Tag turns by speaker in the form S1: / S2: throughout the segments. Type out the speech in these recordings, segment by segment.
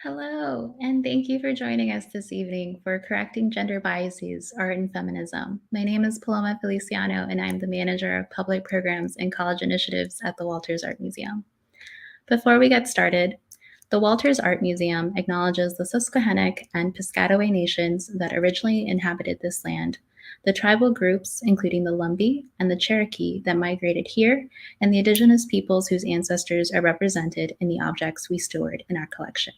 S1: Hello, and thank you for joining us this evening for Correcting Gender Biases, Art and Feminism. My name is Paloma Feliciano, and I'm the Manager of Public Programs and College Initiatives at the Walters Art Museum. Before we get started, the Walters Art Museum acknowledges the Susquehannock and Piscataway nations that originally inhabited this land, the tribal groups, including the Lumbee and the Cherokee that migrated here, and the indigenous peoples whose ancestors are represented in the objects we steward in our collection.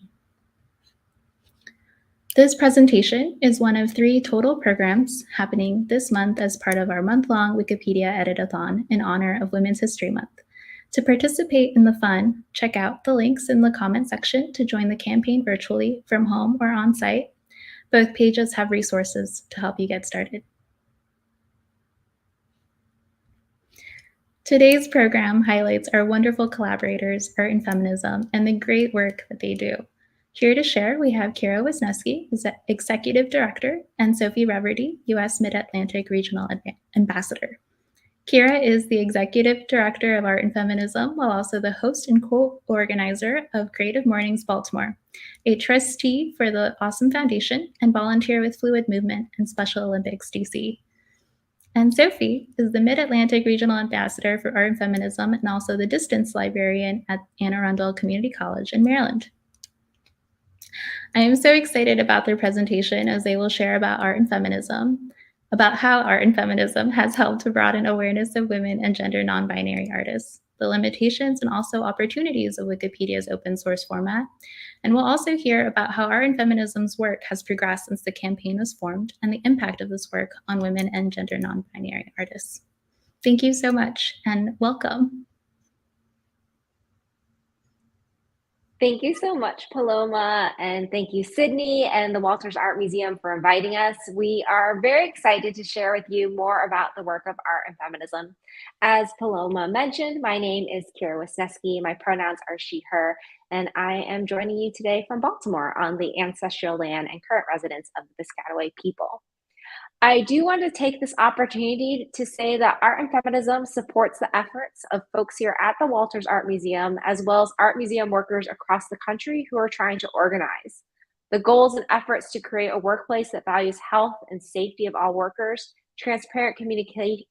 S1: This presentation is one of 3 total programs happening this month as part of our month-long Wikipedia edit-a-thon in honor of Women's History Month. To participate in the fun, check out the links in the comment section to join the campaign virtually from home or on-site. Both pages have resources to help you get started. Today's program highlights our wonderful collaborators, Art and Feminism, and the great work that they do. Here to share, we have Kira Wisniewski, Executive Director, and Sophie Reverdy, U.S. Mid-Atlantic Regional Ambassador. Kira is the Executive Director of Art and Feminism, while also the host and co-organizer of Creative Mornings Baltimore, a trustee for the Awesome Foundation, and volunteer with Fluid Movement and Special Olympics DC. And Sophie is the Mid-Atlantic Regional Ambassador for Art and Feminism and also the Distance Librarian at Anne Arundel Community College in Maryland. I am so excited about their presentation as they will share about art and feminism, about how art and feminism has helped to broaden awareness of women and gender non-binary artists, the limitations and also opportunities of Wikipedia's open source format. And we'll also hear about how art and feminism's work has progressed since the campaign was formed and the impact of this work on women and gender non-binary artists. Thank you so much and welcome.
S2: Thank you so much, Paloma, and thank you, Sydney and the Walters Art Museum for inviting us. We are very excited to share with you more about the work of art and feminism. As Paloma mentioned, my name is Kira Wisniewski. My pronouns are she, her, and I am joining you today from Baltimore on the ancestral land and current residence of the Piscataway people. I do want to take this opportunity to say that Art and Feminism supports the efforts of folks here at the Walters Art Museum, as well as art museum workers across the country who are trying to organize. The goals and efforts to create a workplace that values health and safety of all workers, transparent communication,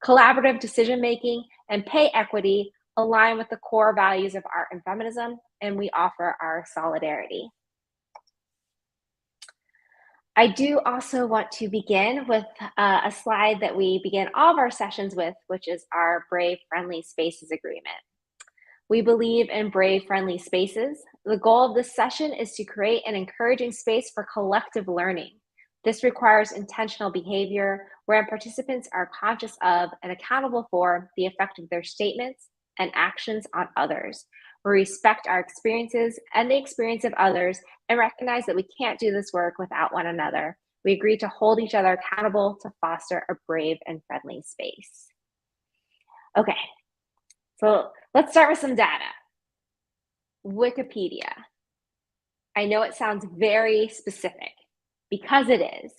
S2: collaborative decision-making, and pay equity align with the core values of art and feminism, and we offer our solidarity. I do also want to begin with a slide that we begin all of our sessions with, which is our Brave Friendly Spaces Agreement. We believe in brave, friendly spaces. The goal of this session is to create an encouraging space for collective learning. This requires intentional behavior where participants are conscious of and accountable for the effect of their statements and actions on others. We respect our experiences and the experience of others and recognize that we can't do this work without one another. We agree to hold each other accountable to foster a brave and friendly space. Okay, so let's start with some data. Wikipedia. I know it sounds very specific because it is,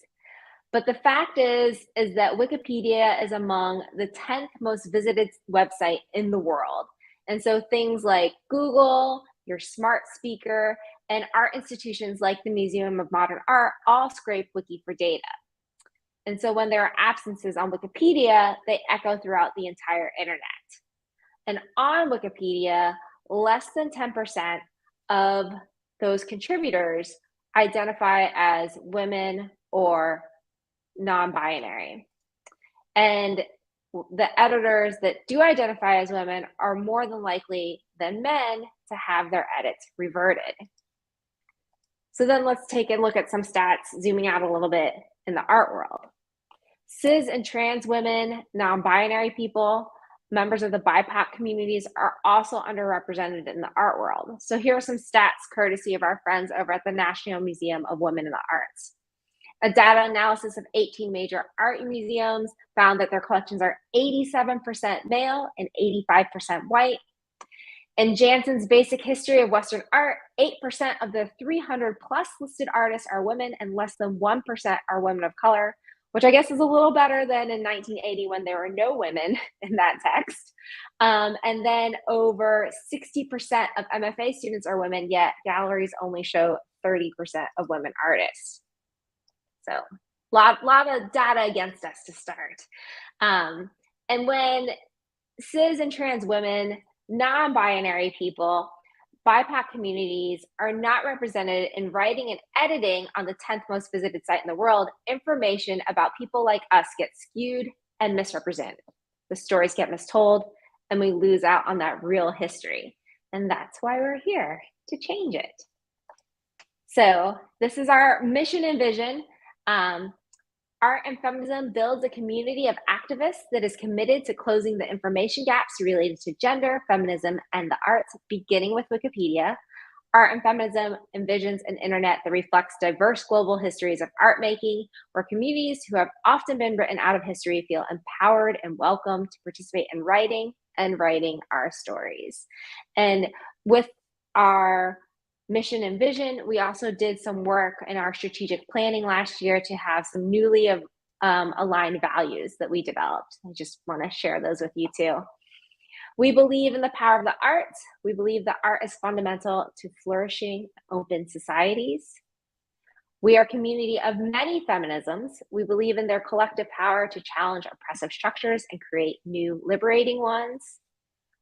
S2: but the fact is that Wikipedia is among the 10th most visited website in the world. And so things like Google, your smart speaker, and art institutions like the Museum of Modern Art all scrape Wiki for data. And so when there are absences on Wikipedia, they echo throughout the entire internet. And on Wikipedia, less than 10% of those contributors identify as women or non-binary. And the editors that do identify as women are more than likely than men to have their edits reverted. So then let's take a look at some stats, zooming out a little bit in the art world. Cis and trans women, non-binary people, members of the BIPOC communities are also underrepresented in the art world. So here are some stats courtesy of our friends over at the National Museum of Women in the Arts. A data analysis of 18 major art museums found that their collections are 87% male and 85% white. In Jansen's Basic History of Western Art, 8% of the 300 plus listed artists are women and less than 1% are women of color, which I guess is a little better than in 1980 when there were no women in that text. And then over 60% of MFA students are women, yet galleries only show 30% of women artists. So lot of data against us to start. And when cis and trans women, non-binary people, BIPOC communities are not represented in writing and editing on the 10th most visited site in the world, information about people like us gets skewed and misrepresented. The stories get mistold and we lose out on that real history. And that's why we're here, to change it. So this is our mission and vision. Art and Feminism builds a community of activists that is committed to closing the information gaps related to gender, feminism, and the arts, beginning with Wikipedia. Art and Feminism envisions an internet that reflects diverse global histories of art making, where communities who have often been written out of history feel empowered and welcome to participate in writing and writing our stories. And with our mission and vision, we also did some work in our strategic planning last year to have some newly aligned values that we developed. I just want to share those with you too. We believe in the power of the arts. We believe that art is fundamental to flourishing open societies. We are a community of many feminisms. We believe in their collective power to challenge oppressive structures and create new liberating ones.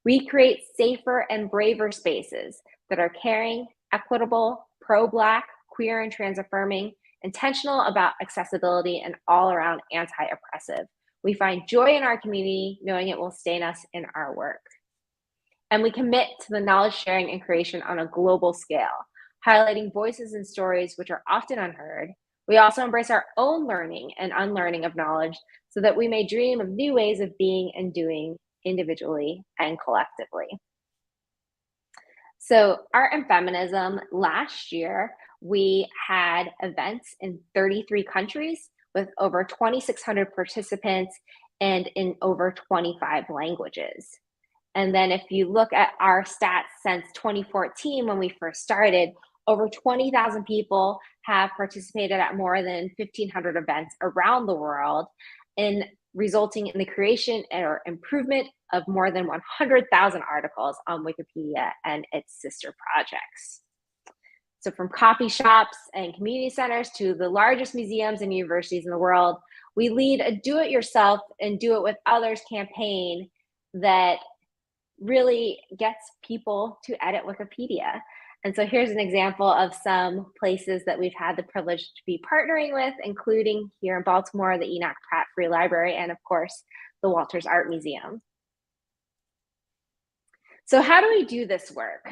S2: We create safer and braver spaces that are caring, equitable, pro-Black, queer and trans affirming, intentional about accessibility, and all around anti-oppressive. We find joy in our community, knowing it will sustain us in our work. And we commit to the knowledge sharing and creation on a global scale, highlighting voices and stories which are often unheard. We also embrace our own learning and unlearning of knowledge so that we may dream of new ways of being and doing individually and collectively. So Art and Feminism, last year, we had events in 33 countries with over 2,600 participants and in over 25 languages. And then if you look at our stats since 2014, when we first started, over 20,000 people have participated at more than 1,500 events around the world, in resulting in the creation or improvement of more than 100,000 articles on Wikipedia and its sister projects. So from coffee shops and community centers to the largest museums and universities in the world, we lead a do-it-yourself and do-it-with others campaign that really gets people to edit Wikipedia. And so here's an example of some places that we've had the privilege to be partnering with, including here in Baltimore, the Enoch Pratt Free Library, and of course, the Walters Art Museum. So how do we do this work?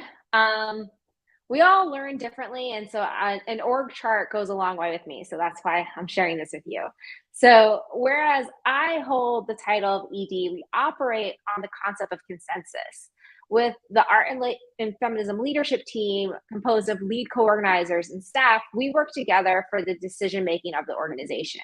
S2: We all learn differently, and so an org chart goes a long way with me, so that's why I'm sharing this with you. So whereas I hold the title of ED, we operate on the concept of consensus. With the Art and Feminism leadership team composed of lead co-organizers and staff, we work together for the decision-making of the organization.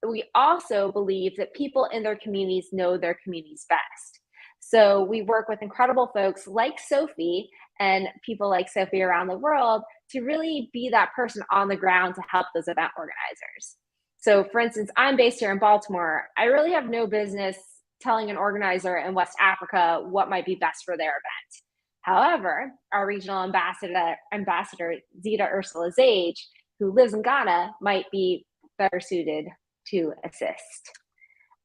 S2: We also believe that people in their communities know their communities best. So we work with incredible folks like Sophie and people like Sophie around the world to really be that person on the ground to help those event organizers. So for instance, I'm based here in Baltimore. I really have no business telling an organizer in West Africa what might be best for their event. However, our regional ambassador Zita Ursula Zage, who lives in Ghana, might be better suited to assist.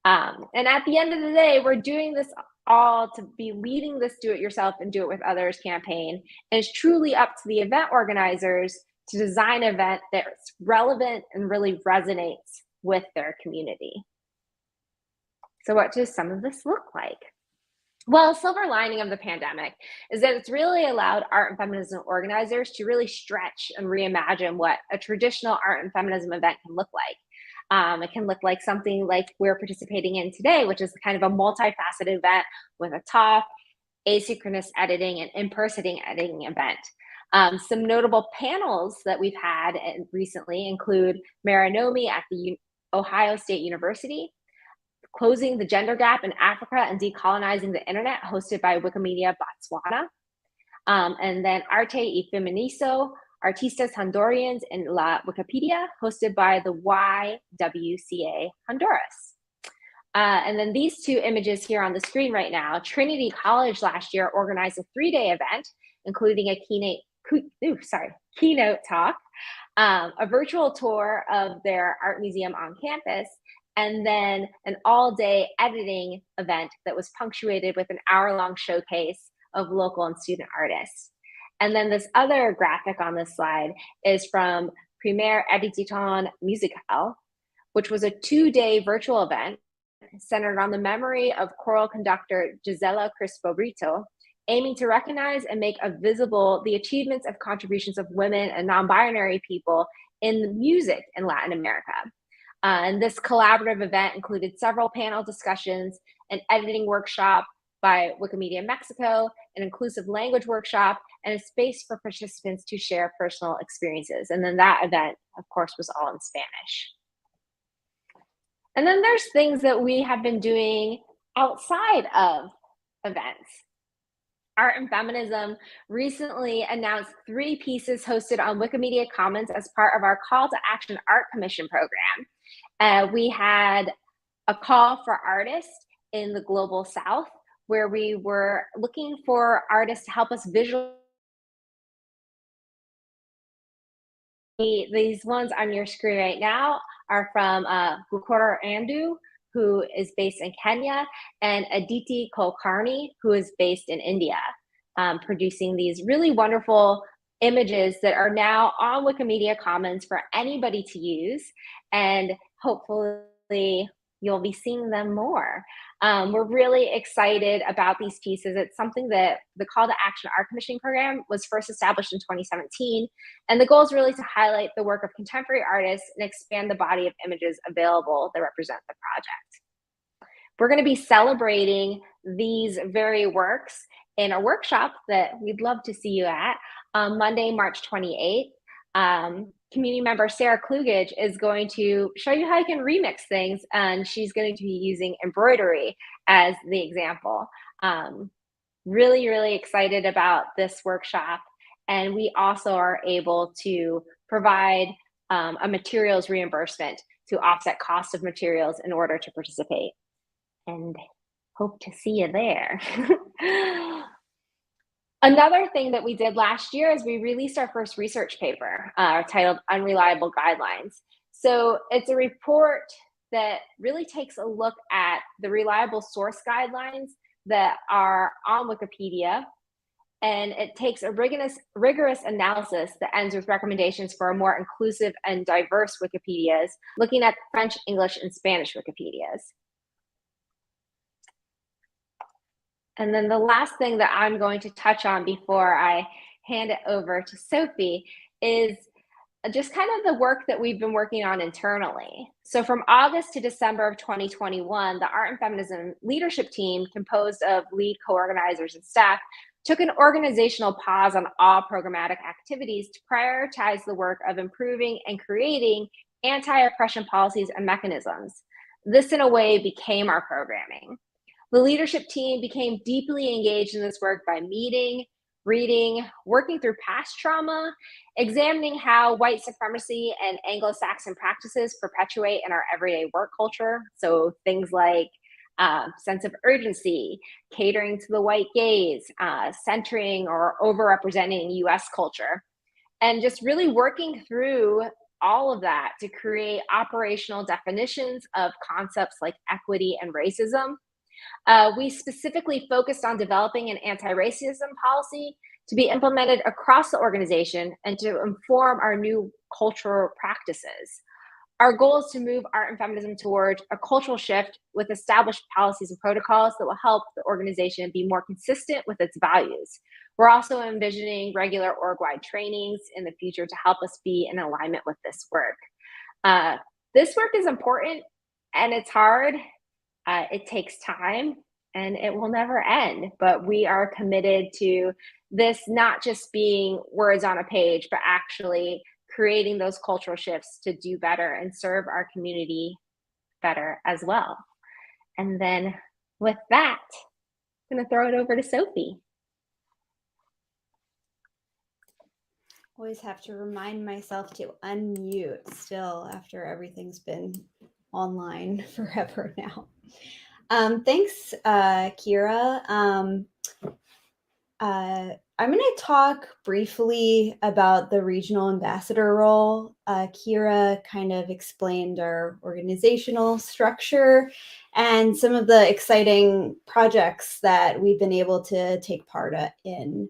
S2: And at the end of the day, we're doing this all to be leading this do it yourself and do it with others campaign. And it's truly up to the event organizers to design an event that's relevant and really resonates with their community. So what does some of this look like? Well, silver lining of the pandemic is that it's really allowed art and feminism organizers to really stretch and reimagine what a traditional art and feminism event can look like. It can look like something like we're participating in today, which is kind of a multifaceted event with a talk, asynchronous editing, and in-person editing event. Some notable panels that we've had recently include Maranomi at the Ohio State University, Closing the Gender Gap in Africa and Decolonizing the Internet, hosted by Wikimedia Botswana. And then Arte y Feminizo, Artistas Hondurians en la Wikipedia, hosted by the YWCA Honduras. And then these two images here on the screen right now, Trinity College last year organized a 3-day event, including a keynote talk, a virtual tour of their art museum on campus, and then an all-day editing event that was punctuated with an hour-long showcase of local and student artists. And then this other graphic on this slide is from Première Edition Musicale, which was a 2-day virtual event centered on the memory of choral conductor Gisela Crispo Brito, aiming to recognize and make visible the achievements of contributions of women and non-binary people in music in Latin America. And this collaborative event included several panel discussions, an editing workshop by Wikimedia Mexico, an inclusive language workshop, and a space for participants to share personal experiences. And then that event, of course, was all in Spanish. And then there's things that we have been doing outside of events. Art and Feminism recently announced 3 pieces hosted on Wikimedia Commons as part of our Call to Action Art Commission program. We had a call for artists in the Global South, where we were looking for artists to help us visualize. These ones on your screen right now are from Gukora Andu, who is based in Kenya, and Aditi Kulkarni, who is based in India, producing these really wonderful images that are now on Wikimedia Commons for anybody to use, and hopefully you'll be seeing them more. We're really excited about these pieces. It's something that the Call to Action Art Commissioning Program was first established in 2017. And the goal is really to highlight the work of contemporary artists and expand the body of images available that represent the project. We're going to be celebrating these very works in a workshop that we'd love to see you at on Monday, March 28th. Community member Sarah Klugage is going to show you how you can remix things, and she's going to be using embroidery as the example. Really, really excited about this workshop, and we also are able to provide a materials reimbursement to offset cost of materials in order to participate, and hope to see you there. Another thing that we did last year is we released our first research paper titled Unreliable Guidelines. So it's a report that really takes a look at the reliable source guidelines that are on Wikipedia, and it takes a rigorous analysis that ends with recommendations for a more inclusive and diverse Wikipedias, looking at French, English, and Spanish Wikipedias. And then the last thing that I'm going to touch on before I hand it over to Sophie is just kind of the work that we've been working on internally. So from August to December of 2021, the Art and Feminism leadership team, composed of lead co-organizers and staff, took an organizational pause on all programmatic activities to prioritize the work of improving and creating anti-oppression policies and mechanisms. This, in a way, became our programming. The leadership team became deeply engaged in this work by meeting, reading, working through past trauma, examining how white supremacy and Anglo-Saxon practices perpetuate in our everyday work culture. So things like sense of urgency, catering to the white gaze, centering or overrepresenting US culture, and just really working through all of that to create operational definitions of concepts like equity and racism. We specifically focused on developing an anti-racism policy to be implemented across the organization and to inform our new cultural practices. Our goal is to move art and feminism toward a cultural shift with established policies and protocols that will help the organization be more consistent with its values. We're also envisioning regular org-wide trainings in the future to help us be in alignment with this work. This work is important and it's hard. It takes time and it will never end, but we are committed to this not just being words on a page, but actually creating those cultural shifts to do better and serve our community better as well. And then with that, I'm going to throw it over to Sophie.
S3: Always have to remind myself to unmute still after everything's been online forever now. Thanks, Kira. I'm going to talk briefly about the regional ambassador role. Kira kind of explained our organizational structure and some of the exciting projects that we've been able to take part in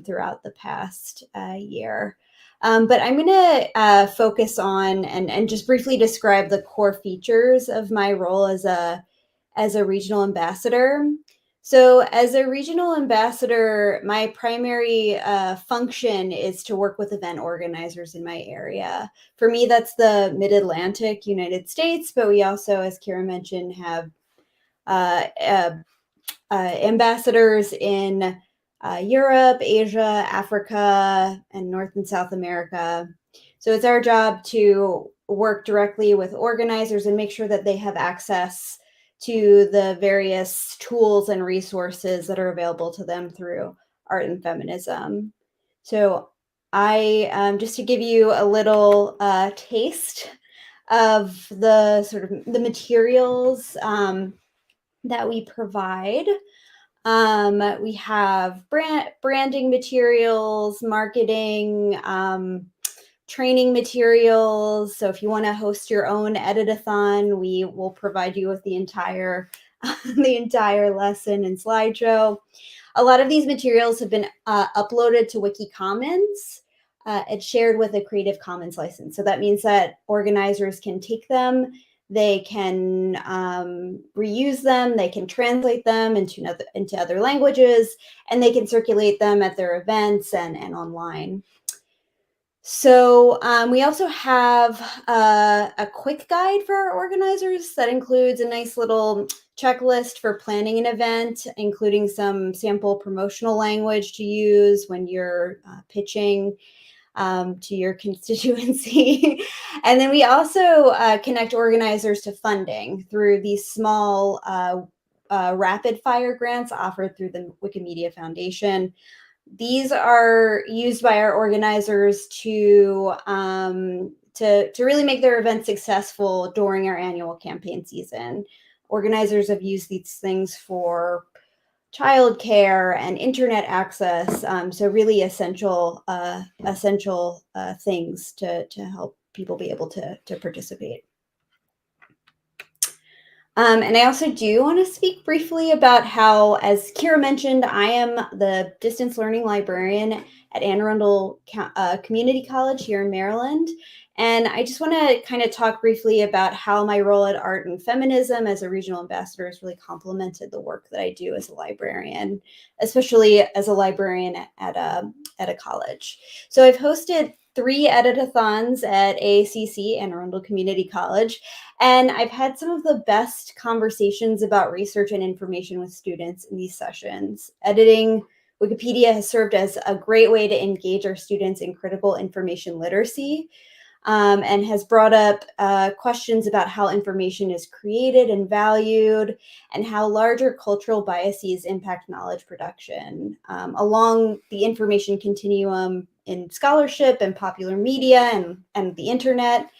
S3: throughout the past year. But I'm going to focus on and just briefly describe the core features of my role as a regional ambassador. So as a regional ambassador, my primary function is to work with event organizers in my area. For me, that's the Mid-Atlantic United States, but we also, as Kira mentioned, have ambassadors in Europe, Asia, Africa, and North and South America. So it's our job to work directly with organizers and make sure that they have access to the various tools and resources that are available to them through art and feminism. So I, just to give you a little taste of the sort of the materials that we provide. We have branding materials, marketing, training materials. So if you want to host your own edit-a-thon, we will provide you with the entire lesson and slideshow. A lot of these materials have been uploaded to Wiki Commons and shared with a Creative Commons license. So that means that organizers can take them, they can reuse them, they can translate them into other languages, and they can circulate them at their events and online. So we also have a quick guide for our organizers that includes a nice little checklist for planning an event, including some sample promotional language to use when you're pitching to your constituency. And then we also connect organizers to funding through these small rapid fire grants offered through the Wikimedia Foundation. These are used by our organizers to really make their events successful during our annual campaign season. Organizers have used these things for childcare and internet access, so really essential things to help people be able to participate. And I also do want to speak briefly about how, as Kira mentioned, I am the distance learning librarian at Anne Arundel Community College here in Maryland. And I just want to kind of talk briefly about how my role at Art and Feminism as a regional ambassador has really complemented the work that I do as a librarian, especially as a librarian at a college. So I've hosted 3 editathons at AACC, Anne Arundel Community College, and I've had some of the best conversations about research and information with students in these sessions. Editing Wikipedia has served as a great way to engage our students in critical information literacy, and has brought up questions about how information is created and valued, and how larger cultural biases impact knowledge production along the information continuum in scholarship and popular media and the internet.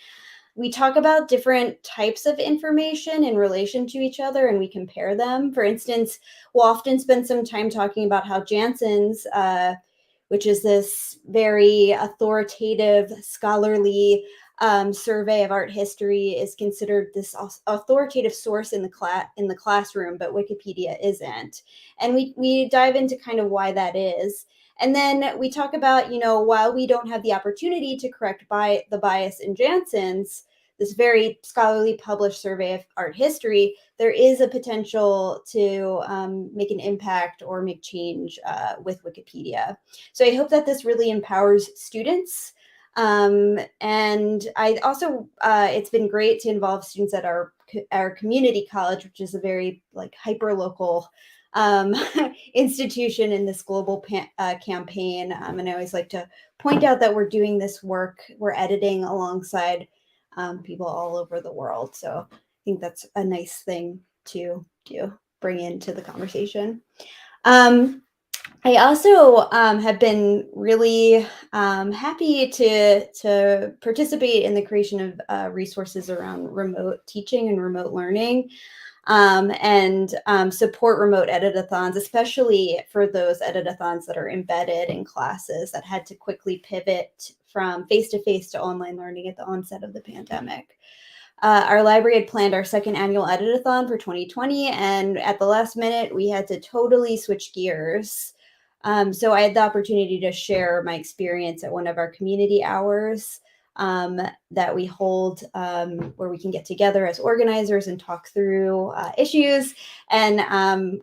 S3: We talk about different types of information in relation to each other, and we compare them. For instance, we'll often spend some time talking about how Jansen's, which is this very authoritative, scholarly survey of art history, is considered this authoritative source in the classroom, but Wikipedia isn't. And we dive into kind of why that is. And then we talk about, while we don't have the opportunity to correct the bias in Jansen's, this very scholarly published survey of art history, there is a potential to make an impact or make change with Wikipedia. So I hope that this really empowers students. And I also, it's been great to involve students at our community college, which is a very hyper-local institution in this global campaign. And I always like to point out that we're doing this work, we're editing alongside people all over the world. So I think that's a nice thing to bring into the conversation. I also have been really happy to participate in the creation of resources around remote teaching and remote learning, and support remote editathons, especially for those editathons that are embedded in classes that had to quickly pivot from face-to-face to online learning at the onset of the pandemic. Our library had planned our second annual editathon for 2020, and at the last minute, we had to totally switch gears. So I had the opportunity to share my experience at one of our community hours that we hold, where we can get together as organizers and talk through issues and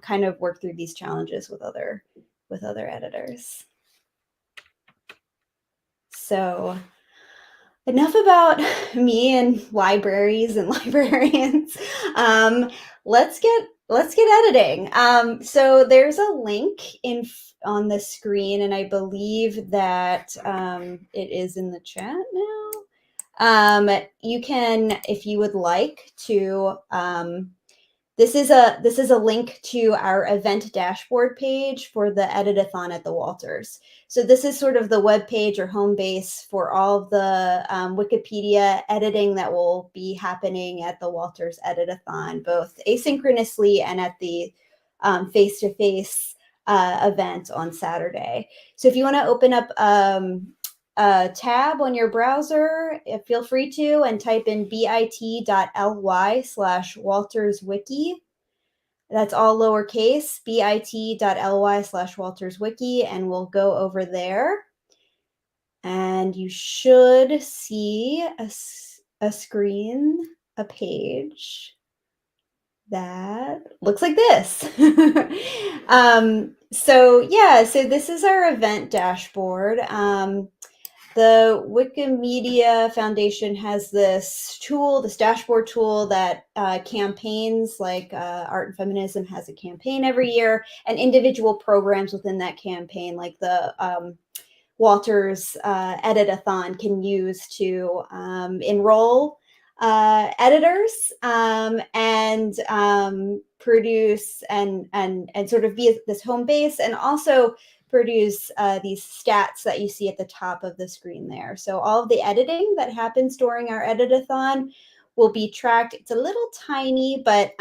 S3: kind of work through these challenges with other editors. So enough about me and libraries and librarians. Let's get editing. So there's a link on the screen, and I believe that it is in the chat now. You can, if you would like to. This is a link to our event dashboard page for the editathon at the Walters. So this is sort of the web page or home base for all of the Wikipedia editing that will be happening at the Walters editathon, both asynchronously and at the face-to-face event on Saturday. So if you want to open up a tab on your browser, feel free to, and type in bit.ly/WaltersWiki. That's all lowercase, bit.ly/WaltersWiki, and we'll go over there. And you should see a screen, a page that looks like this. So this is our event dashboard. The Wikimedia Foundation has this tool, this dashboard tool that campaigns, like Art and Feminism has a campaign every year, and individual programs within that campaign, like the Walters Editathon, can use to enroll editors and produce and sort of be this home base, and also produce these stats that you see at the top of the screen there. So all of the editing that happens during our editathon will be tracked. It's a little tiny, but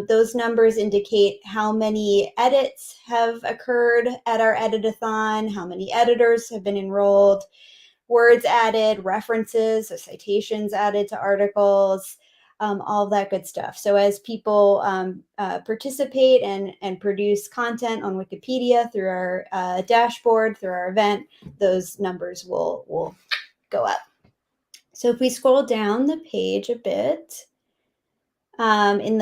S3: those numbers indicate how many edits have occurred at our editathon, how many editors have been enrolled, words added, references, so citations added to articles, all of that good stuff. So as people participate and produce content on Wikipedia through our dashboard, through our event, those numbers will go up. So if we scroll down the page a bit, in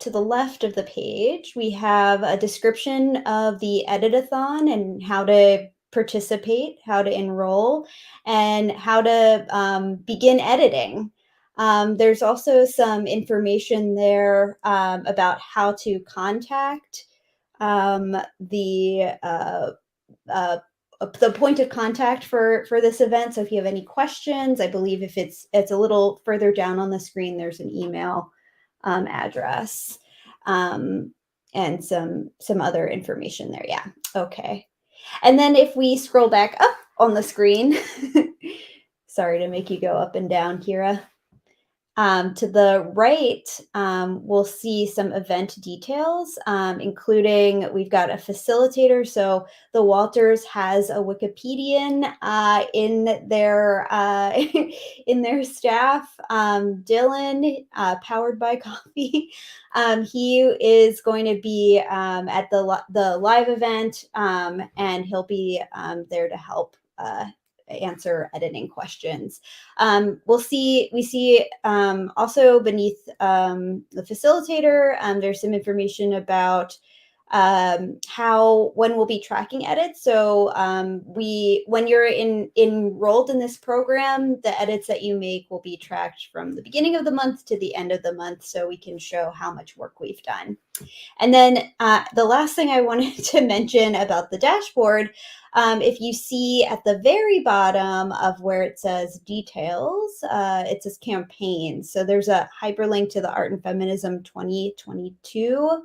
S3: to the left of the page, we have a description of the editathon and how to participate, how to enroll, and how to begin editing. There's also some information there about how to contact the point of contact for this event. So if you have any questions, I believe if it's a little further down on the screen, there's an email address and some other information there. Yeah. Okay. And then if we scroll back up on the screen, sorry to make you go up and down, Kira. To the right, we'll see some event details, including we've got a facilitator. So the Walters has a Wikipedian in their in their staff. Dylan, powered by coffee, he is going to be at the live event, and he'll be there to help answer editing questions. We see also beneath the facilitator, there's some information about when we'll be tracking edits. So when you're enrolled in this program, the edits that you make will be tracked from the beginning of the month to the end of the month, so we can show how much work we've done. And then the last thing I wanted to mention about the dashboard, if you see at the very bottom of where it says details, it says campaigns. So there's a hyperlink to the Art and Feminism 2022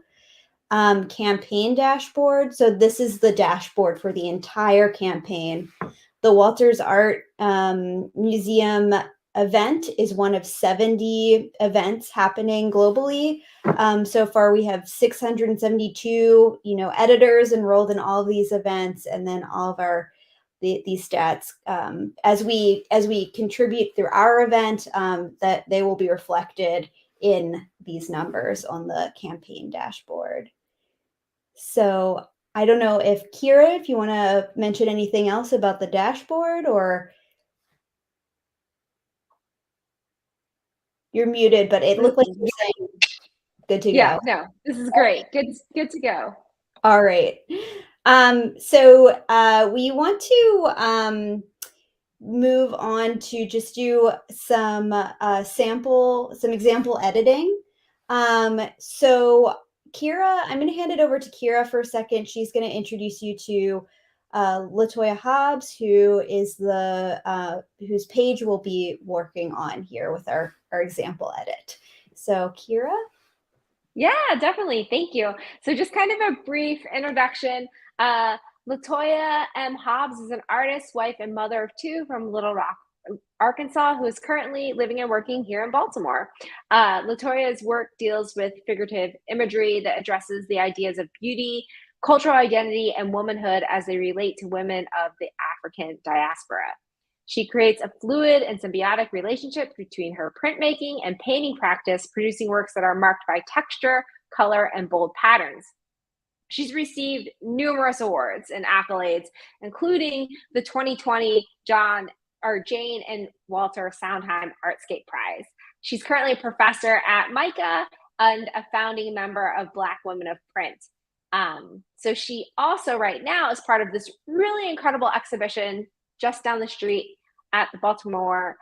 S3: campaign dashboard. So this is the dashboard for the entire campaign. The Walters Art Museum event is one of 70 events happening globally. So far, we have 672, editors enrolled in all of these events, and then all of these stats as we contribute through our event, that they will be reflected in these numbers on the campaign dashboard. So I don't know if Kira, if you want to mention anything else about the dashboard, or you're muted, but it looked like you're saying good to
S2: Yeah,
S3: go.
S2: no, this is great. Good to go.
S3: All right. So we want to move on to just do some example editing. So Kira, I'm going to hand it over to Kira for a second. She's going to introduce you to Latoya Hobbs, who is whose page we'll be working on here with our example edit. So Kira?
S2: Yeah, definitely. Thank you. So just kind of a brief introduction. Latoya M. Hobbs is an artist, wife, and mother of two from Little Rock, Arkansas, who is currently living and working here in Baltimore. Latoya's work deals with figurative imagery that addresses the ideas of beauty, cultural identity, and womanhood as they relate to women of the African diaspora. She creates a fluid and symbiotic relationship between her printmaking and painting practice, producing works that are marked by texture, color, and bold patterns. She's received numerous awards and accolades, including the 2020 Jane and Walter Sondheim Artscape Prize. She's currently a professor at MICA and a founding member of Black Women of Print. So she also right now is part of this really incredible exhibition just down the street at the Baltimore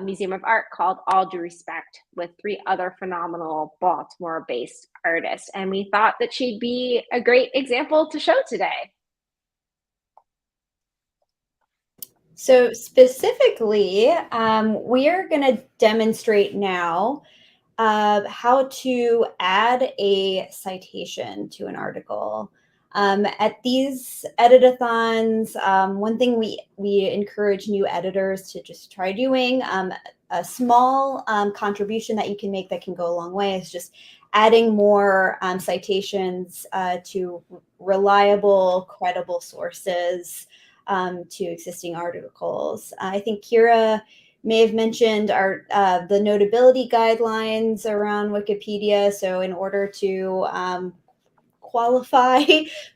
S2: Museum of Art called All Due Respect, with 3 other phenomenal Baltimore-based artists. And we thought that she'd be a great example to show today.
S3: So specifically, we are going to demonstrate now how to add a citation to an article. At these editathons, one thing we encourage new editors to just try doing, a small contribution that you can make that can go a long way, is just adding more citations to reliable, credible sources to existing articles. I think Kira may have mentioned the notability guidelines around Wikipedia. So in order to qualify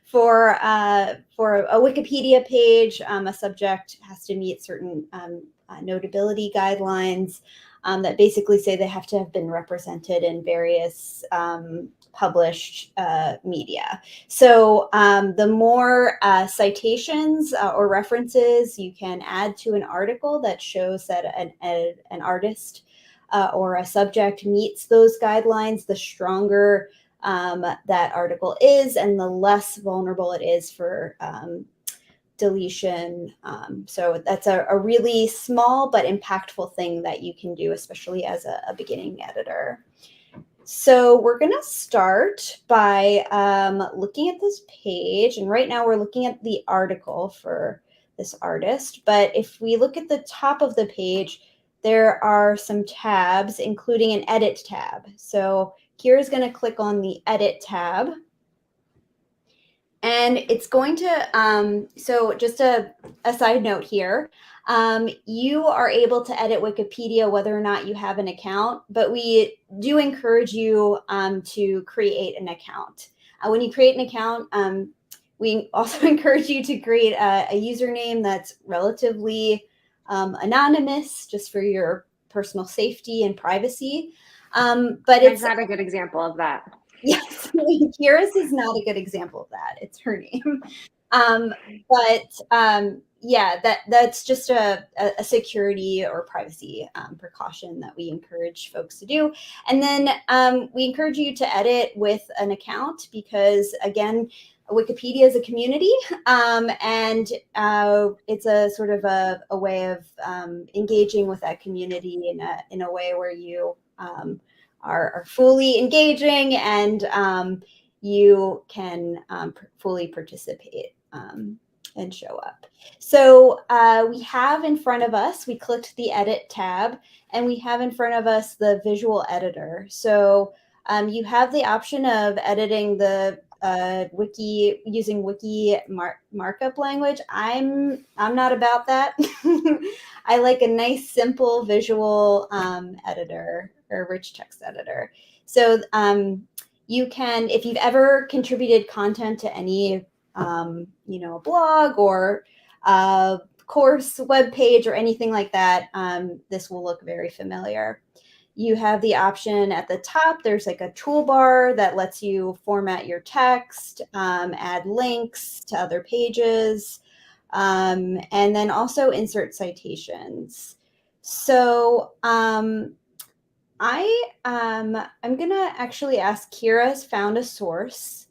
S3: for a Wikipedia page. A subject has to meet certain notability guidelines that basically say they have to have been represented in various published media. So the more citations or references you can add to an article that shows that an artist or a subject meets those guidelines, the stronger that article is and the less vulnerable it is for deletion. So that's a really small but impactful thing that you can do, especially as a beginning editor. So we're going to start by looking at this page. And right now we're looking at the article for this artist. But if we look at the top of the page, there are some tabs, including an edit tab. So Kira's going to click on the edit tab. And it's going to, so just a side note here, you are able to edit Wikipedia whether or not you have an account, but we do encourage you to create an account. When you create an account, we also encourage you to create a username that's relatively anonymous, just for your personal safety and privacy. But it's
S2: not a good example of that.
S3: Yes, Kira's is not a good example of that. It's her name. Yeah, that's just a security or privacy precaution that we encourage folks to do. And then we encourage you to edit with an account because, again, Wikipedia is a community, and it's a sort of a way of engaging with that community in a way where you are fully engaging and you can fully participate and show up. So we have in front of us, we clicked the edit tab, and we have in front of us the visual editor. So you have the option of editing the wiki using wiki markup language. I'm not about that. I like a nice, simple visual editor or rich text editor. So you can, if you've ever contributed content to any, blog or course web page or anything like that, this will look very familiar. You have the option at the top. There's like a toolbar that lets you format your text, add links to other pages, and then also insert citations. So I'm gonna actually ask Kira's found a source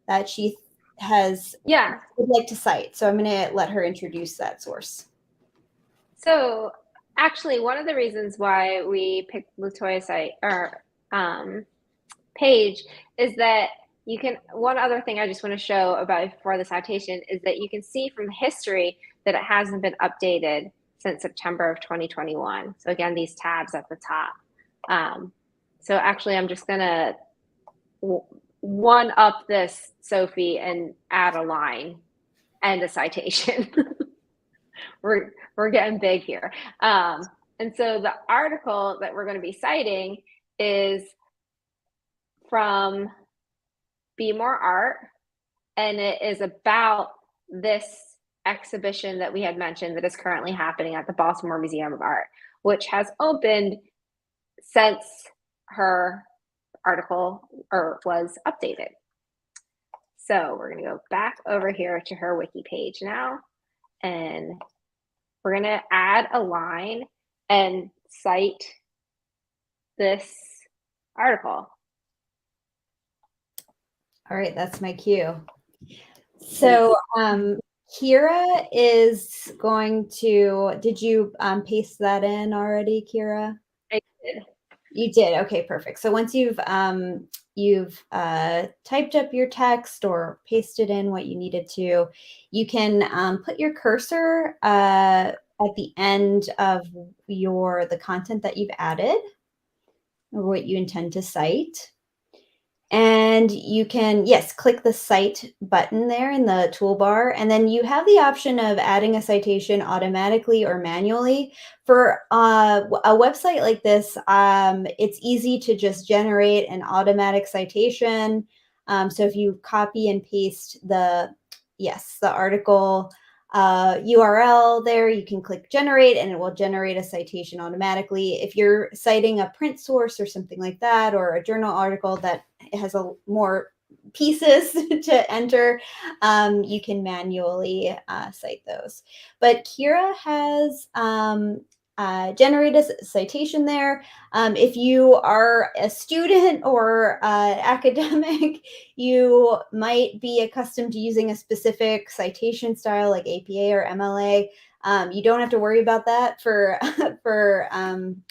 S3: that she would like to cite. So I'm gonna let her introduce that source.
S2: So actually, one of the reasons why we picked Latoya's site or page is that you can, one other thing I just want to show about for the citation is that you can see from the history that it hasn't been updated since September of 2021. So again, these tabs at the top. So actually, I'm just going to one up this, Sophie, and add a line and a citation. We're getting big here. And so the article that we're going to be citing is from Be More Art, and it is about this exhibition that we had mentioned that is currently happening at the Baltimore Museum of Art, which has opened since her article was updated. So we're going to go back over here to her wiki page now, and we're going to add a line and cite this article.
S3: All right, that's my cue. So Kira is going to, did you paste that in already, Kira?
S2: I did.
S3: You did. Okay, perfect. So once you've typed up your text or pasted in what you needed to, you can put your cursor at the end of the content that you've added or what you intend to cite. And you can, yes, click the cite button there in the toolbar. And then you have the option of adding a citation automatically or manually. For a website like this, it's easy to just generate an automatic citation. So if you copy and paste the article URL there, you can click generate and it will generate a citation automatically. If you're citing a print source or something like that, or a journal article that has more pieces to enter, you can manually cite those. But Kira has generated a citation there. If you are a student or academic, you might be accustomed to using a specific citation style like APA or MLA. You don't have to worry about that for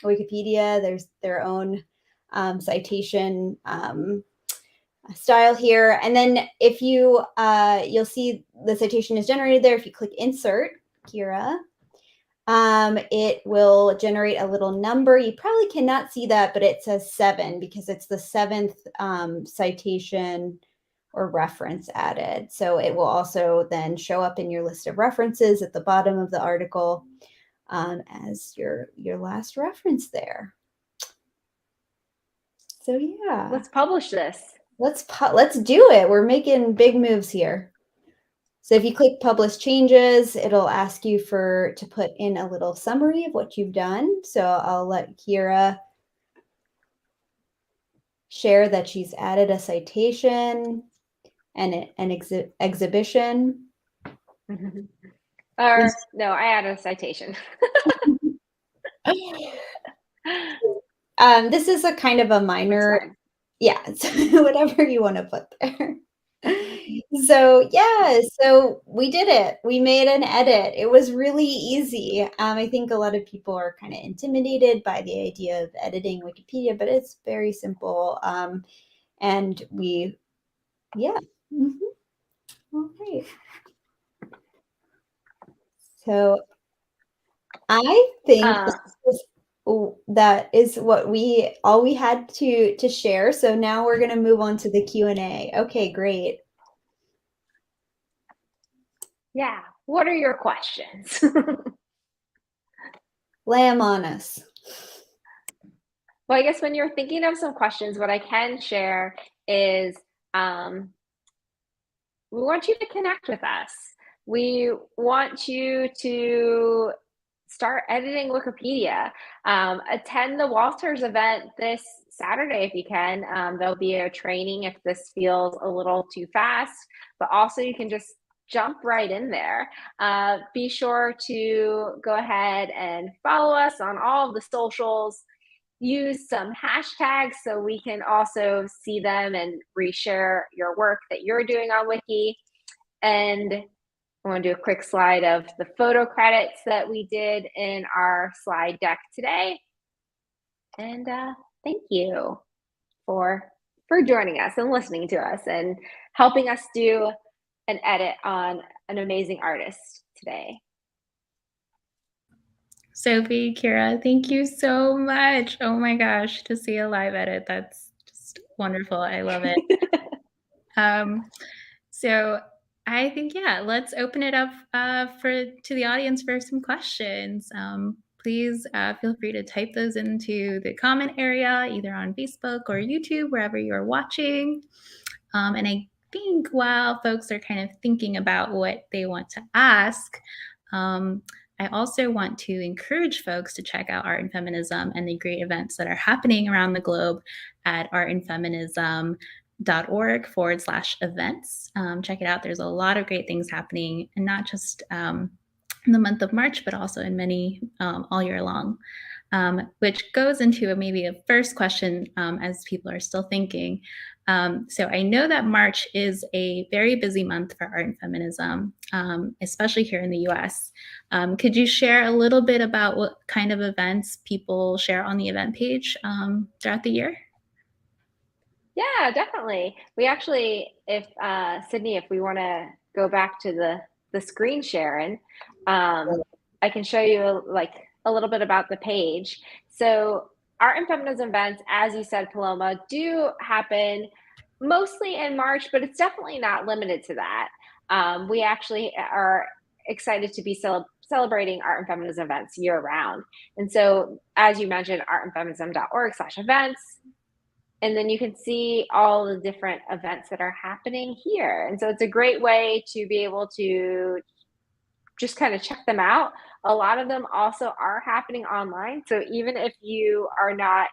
S3: Wikipedia. There's their own citation style here. And then if you, you'll see the citation is generated there. If you click insert, Kira, it will generate a little number. You probably cannot see that, but it says 7 because it's the 7th citation or reference added. So it will also then show up in your list of references at the bottom of the article as your last reference there. So yeah.
S2: Let's publish this.
S3: Let's do it. We're making big moves here. So if you click publish changes, it'll ask you to put in a little summary of what you've done. So I'll let Kira share that she's added a citation and an exhibition.
S2: Or no, I added a citation.
S3: This is a kind of a minor, yeah, whatever you want to put there. So yeah, so we did it. We made an edit. It was really easy. I think a lot of people are kind of intimidated by the idea of editing Wikipedia, but it's very simple. And we, yeah. All right. So I think that is what all we had to share. So now we're going to move on to the Q&A. Okay, great.
S2: Yeah. What are your questions?
S3: Lay them on us.
S2: Well, I guess when you're thinking of some questions, what I can share is we want you to connect with us. We want you to start editing Wikipedia. Attend the Walters event this Saturday if you can. There'll be a training if this feels a little too fast, but also you can just jump right in there. Be sure to go ahead and follow us on all of the socials. Use some hashtags so we can also see them and reshare your work that you're doing on Wiki. And I want to do a quick slide of the photo credits that we did in our slide deck today. And thank you for joining us and listening to us and helping us do an edit on an amazing artist today.
S1: Sophie, Kira, thank you so much. Oh my gosh, to see a live edit, that's just wonderful. I love it. So I think, yeah, let's open it up to the audience for some questions. Please feel free to type those into the comment area, either on Facebook or YouTube, wherever you're watching. And I think while folks are kind of thinking about what they want to ask, I also want to encourage folks to check out Art and Feminism and the great events that are happening around the globe at artandfeminism.org/events. Check it out. There's a lot of great things happening, and not just in the month of March, but also in many all year long. Which goes into maybe a first question as people are still thinking. So I know that March is a very busy month for art and feminism, especially here in the US. Could you share a little bit about what kind of events people share on the event page throughout the year?
S2: Yeah, definitely. We actually, if Sydney, if we want to go back to the screen sharing, I can show you like a little bit about the page. So art and feminism events, as you said, Paloma, do happen mostly in March, but it's definitely not limited to that. We actually are excited to be celebrating art and feminism events year round. And so, as you mentioned, artandfeminism.org/events. And then you can see all the different events that are happening here. And so it's a great way to be able to just kind of check them out. A lot of them also are happening online. So even if you are not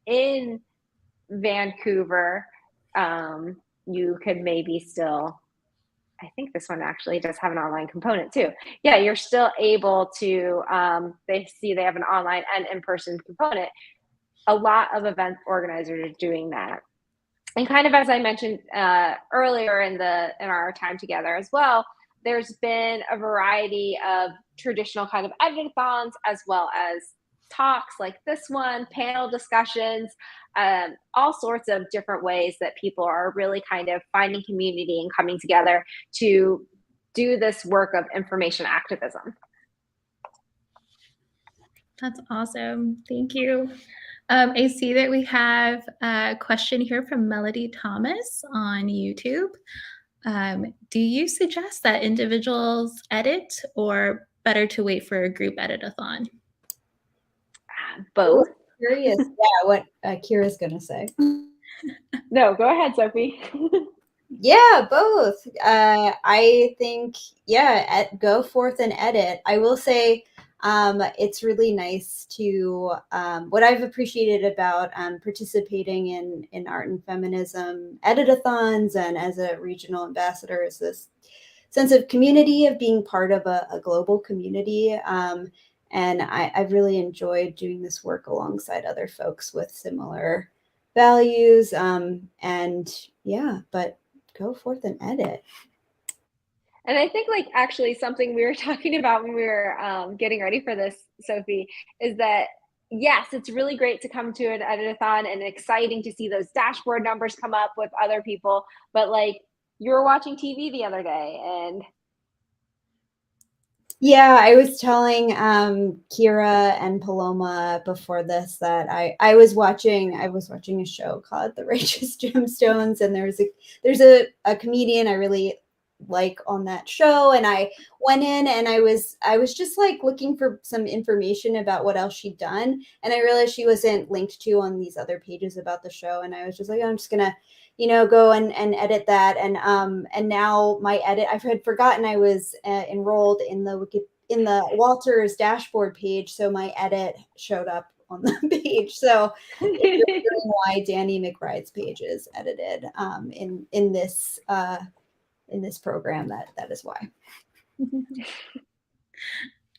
S2: in Vancouver, you could maybe still, I think this one actually does have an online component too. Yeah, you're still able to, they have an online and in-person component. A lot of event organizers are doing that. And kind of as I mentioned earlier in our time together as well, there's been a variety of traditional kind of editathons as well as talks like this one, panel discussions, all sorts of different ways that people are really kind of finding community and coming together to do this work of information activism.
S1: That's awesome. Thank you. I see that we have a question here from Melody Thomas on YouTube. Do you suggest that individuals edit or better to wait for a group editathon?
S2: Both.
S3: Ooh, curious, yeah, what Kira's gonna say.
S2: No, go ahead, Sophie.
S3: Yeah, both. I think, yeah, go forth and edit. I will say it's really nice to, what I've appreciated about participating in art and feminism editathons and as a regional ambassador is this sense of community, of being part of a global community. And I've really enjoyed doing this work alongside other folks with similar values. And yeah, but go forth and edit.
S2: And I think like actually something we were talking about when we were getting ready for this, Sophie, is that yes, it's really great to come to an editathon and exciting to see those dashboard numbers come up with other people. But like you were watching TV the other day and
S3: yeah, I was telling Kira and Paloma before this that I was watching a show called The Righteous Gemstones, and there's a comedian I really like on that show, and I went in and I was just like looking for some information about what else she'd done, and I realized she wasn't linked to on these other pages about the show, and I was just like, oh, I'm just gonna go and edit that. And now my edit, I had forgotten I was enrolled in the Walters dashboard page. So my edit showed up on the page. So if you're wondering why Danny McBride's page is edited in this program, that is why.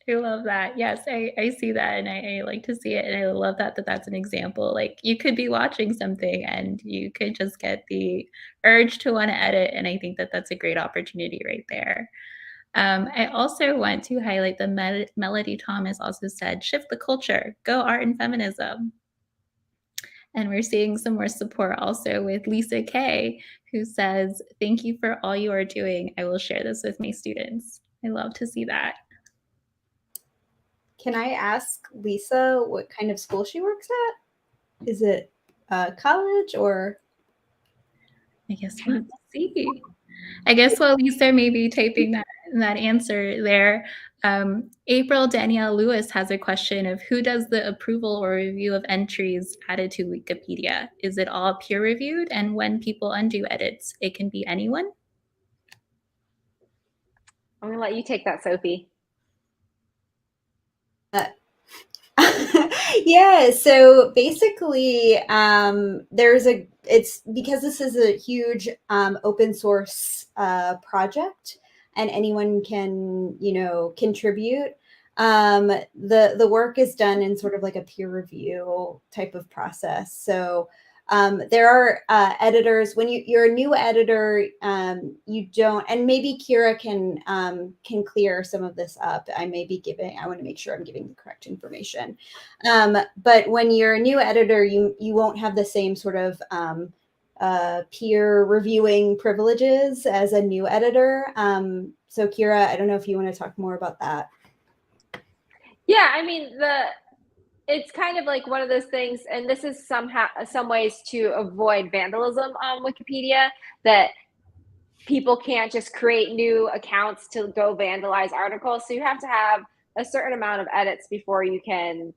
S1: I love that. Yes, I see that, and I like to see it, and I love that that's an example. Like you could be watching something and you could just get the urge to want to edit, and I think that's a great opportunity right there. I also want to highlight the Melody Thomas also said, shift the culture, go art and feminism. And we're seeing some more support also with Lisa Kay, who says, thank you for all you are doing. I will share this with my students. I love to see that.
S3: Can I ask Lisa what kind of school she works at? Is it college or?
S1: I guess we'll have to see. I guess while Lisa may be typing that answer there, April Danielle Lewis has a question of who does the approval or review of entries added to Wikipedia? Is it all peer reviewed? And when people undo edits, it can be anyone?
S2: I'm gonna let you take that, Sophie.
S3: Yeah, so basically it's because this is a huge open source project and anyone can contribute. The work is done in sort of like a peer review type of process. So there are editors. When you're a new editor, you don't, and maybe Kira can clear some of this up. I want to make sure I'm giving the correct information. But when you're a new editor, you won't have the same sort of peer reviewing privileges as a new editor. So Kira, I don't know if you want to talk more about that.
S2: Yeah, I mean, it's kind of like one of those things, and this is some ways to avoid vandalism on Wikipedia, that people can't just create new accounts to go vandalize articles. So you have to have a certain amount of edits before you can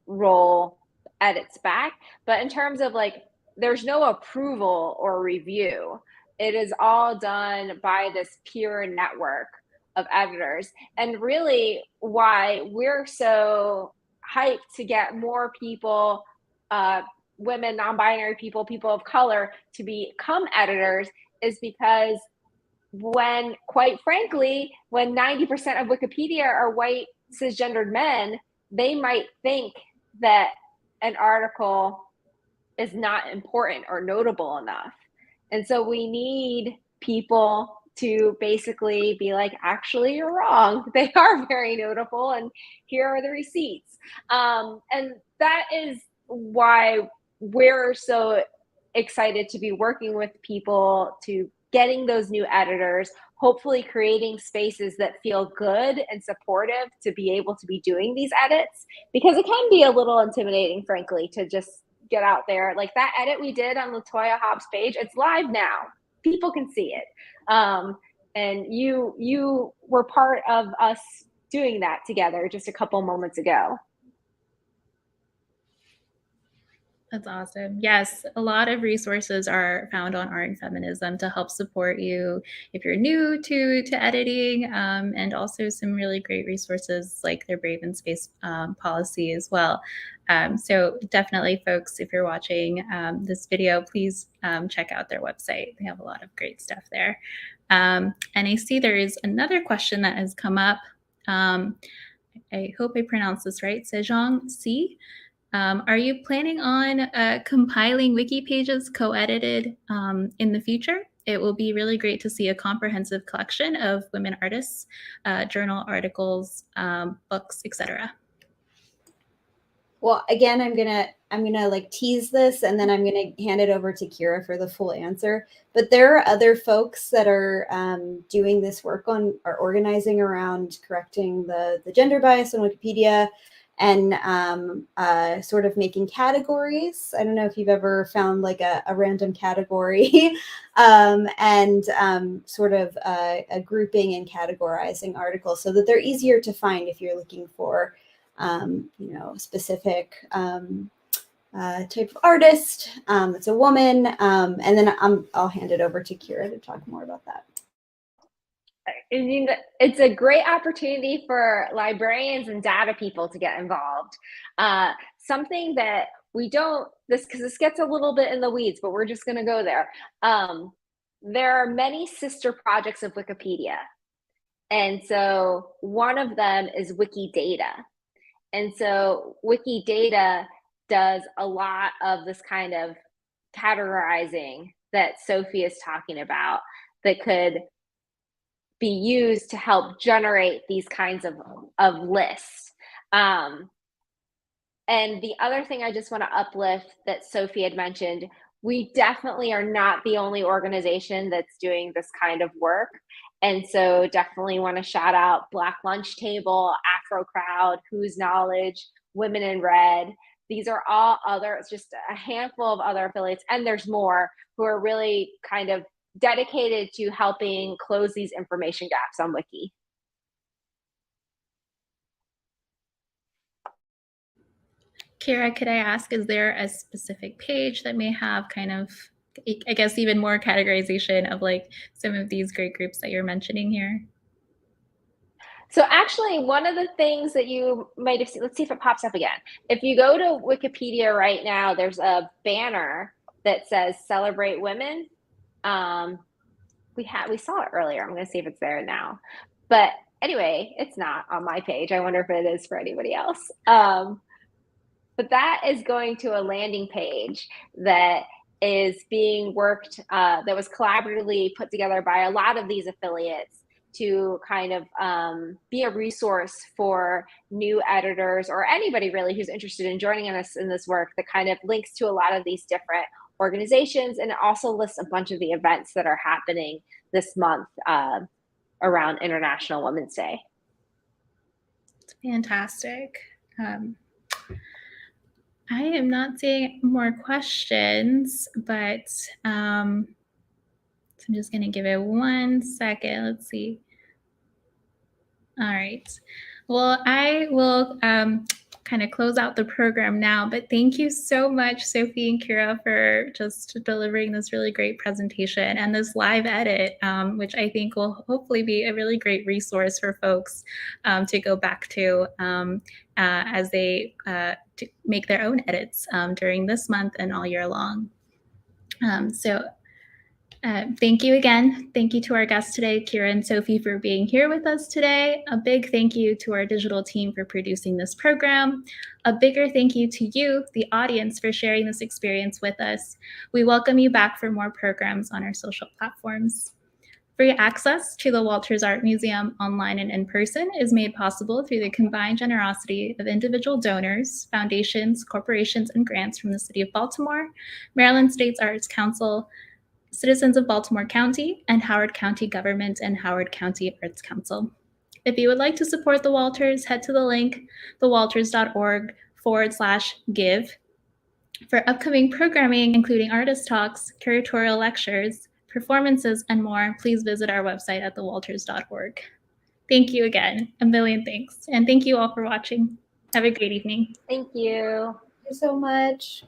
S2: roll edits back. But in terms of like there's no approval or review. It is all done by this peer network of editors. And really why we're so hyped to get more people, women, non-binary people, people of color, to become editors is because when, quite frankly, when 90% of Wikipedia are white cisgendered men, they might think that an article is not important or notable enough. And so we need people to basically be like, actually, you're wrong. They are very notable, and here are the receipts. And that is why we're so excited to be working with people, to getting those new editors, hopefully creating spaces that feel good and supportive to be able to be doing these edits, because it can be a little intimidating, frankly, to just get out there. Like that edit we did on Latoya Hobbs' page, it's live now. People can see it. And you were part of us doing that together just a couple moments ago.
S1: That's awesome. Yes, a lot of resources are found on Art and Feminism to help support you if you're new to editing, and also some really great resources like their Brave in Space policy as well. So definitely, folks, if you're watching this video, please check out their website. They have a lot of great stuff there. And I see there is another question that has come up. I hope I pronounced this right. Sejong C. Are you planning on compiling wiki pages co-edited in the future? It will be really great to see a comprehensive collection of women artists, journal articles, books, etc.
S3: Well, again, I'm gonna like tease this, and then I'm gonna hand it over to Kira for the full answer. But there are other folks that are doing this work are organizing around correcting the gender bias on Wikipedia, and sort of making categories. I don't know if you've ever found like a random category, and sort of a grouping and categorizing articles so that they're easier to find if you're looking for specific type of artist. It's a woman, and then I'll hand it over to Kira to talk more about that.
S2: I mean, it's a great opportunity for librarians and data people to get involved. Something that we don't, because this gets a little bit in the weeds, but we're just going to go there. There are many sister projects of Wikipedia. And so one of them is Wikidata. And so Wikidata does a lot of this kind of categorizing that Sophie is talking about that could be used to help generate these kinds of lists. And the other thing I just want to uplift that Sophie had mentioned, we definitely are not the only organization that's doing this kind of work. And so definitely want to shout out Black Lunch Table, Afro Crowd, Whose Knowledge, Women in Red. These are all other, it's just a handful of other affiliates, and there's more, who are really kind of dedicated to helping close these information gaps on Wiki.
S1: Kira, could I ask, is there a specific page that may have kind of, I guess, even more categorization of like some of these great groups that you're mentioning here?
S2: So actually, one of the things that you might have seen, let's see if it pops up again. If you go to Wikipedia right now, there's a banner that says Celebrate Women. We saw it earlier. I'm going to see if it's there now. But anyway, it's not on my page. I wonder if it is for anybody else. But that is going to a landing page that is being worked, that was collaboratively put together by a lot of these affiliates to kind of be a resource for new editors or anybody really who's interested in joining us in this work, that kind of links to a lot of these different organizations, and it also lists a bunch of the events that are happening this month around International Women's Day.
S1: It's fantastic. I am not seeing more questions, but so I'm just going to give it 1 second. Let's see. All right. Well, I will kind of close out the program now, but thank you so much, Sophie and Kira, for just delivering this really great presentation and this live edit, which I think will hopefully be a really great resource for folks to go back to as they to make their own edits during this month and all year long. Thank you again. Thank you to our guests today, Kira and Sophie, for being here with us today. A big thank you to our digital team for producing this program. A bigger thank you to you, the audience, for sharing this experience with us. We welcome you back for more programs on our social platforms. Free access to the Walters Art Museum online and in person is made possible through the combined generosity of individual donors, foundations, corporations, and grants from the City of Baltimore, Maryland State's Arts Council, citizens of Baltimore County, and Howard County Government and Howard County Arts Council. If you would like to support the Walters, head to the link, thewalters.org/give. For upcoming programming, including artist talks, curatorial lectures, performances, and more, please visit our website at thewalters.org. Thank you again. A million thanks. And thank you all for watching. Have a great evening.
S2: Thank you.
S3: Thank you so much.